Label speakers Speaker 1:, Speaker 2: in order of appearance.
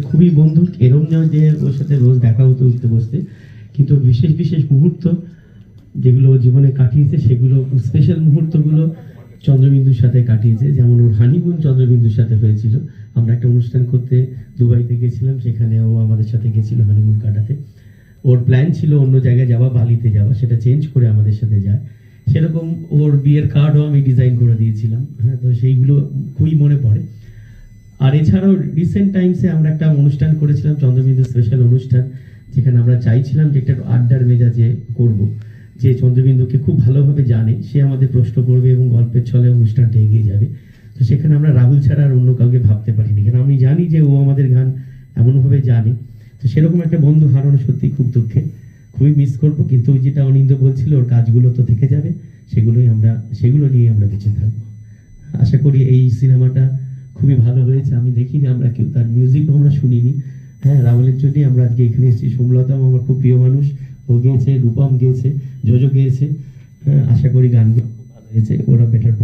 Speaker 1: খুবই বন্ধু, এরম নয় যে ওর সাথে রোজ দেখা হতো উঠতে বসতে, কিন্তু বিশেষ বিশেষ মুহূর্ত যেগুলো ওর জীবনে কাটিয়েছে সেগুলো স্পেশাল মুহূর্তগুলো চন্দ্রবিন্দুর সাথে কাটিয়েছে। যেমন ওর হানিমুন চন্দ্রবিন্দুর সাথে হয়েছিল। আমরা একটা অনুষ্ঠান করতে দুবাইতে গেছিলাম, সেখানে ও আমাদের সাথে গেছিল হানিমুন কাটাতে। ওর প্ল্যান ছিল অন্য জায়গায় যাওয়া, বালিতে যাওয়া, সেটা চেঞ্জ করে আমাদের সাথে যায়। সেরকম ওর বিয়ের কার্ডও আমি ডিজাইন করে দিয়েছিলাম। হ্যাঁ, তো সেইগুলো খুবই মনে পড়ে। আর এছাড়াও রিসেন্ট টাইমসে আমরা একটা অনুষ্ঠান করেছিলাম, চন্দ্রবিন্দু স্পেশাল অনুষ্ঠান, যেখানে আমরা চাইছিলাম যে একটা আড্ডার মেজাজে করব। যে চন্দ্রবিন্দুকে খুব ভালোভাবে জানে সে আমাদের প্রশ্ন করবে এবং গল্পের ছলে অনুষ্ঠানটা এগিয়ে যাবে। তো সেখানে আমরা রাহুল ছাড়া আর অন্য কাউকে ভাবতে পারিনি, কারণ আমি জানি যে ও আমাদের গান এমনভাবে জানে। তো সেরকম একটা বন্ধু হারানো সত্যি খুব দুঃখের, খুবই মিস করব। কিন্তু ওই যেটা অনিন্দ বলছিল, ওর কাজগুলো তো থেকে যাবে, সেগুলো নিয়ে আমরা বেঁচে থাকবো। আশা করি এই সিনেমাটা খুবই ভালো হয়েছে। আমি দেখিনি, আমরা কেউ তার মিউজিকও আমরা শুনিনি। হ্যাঁ, রাহুলের জন্যই আমরা আজকে এখানে এসেছি। সোমলতাও আমার খুব প্রিয় মানুষ, ও গেয়েছে, রূপম গেয়েছে, জোজো গেয়েছে। হ্যাঁ, আশা করি গানগুলো খুব ভালো হয়েছে, ওরা বেটার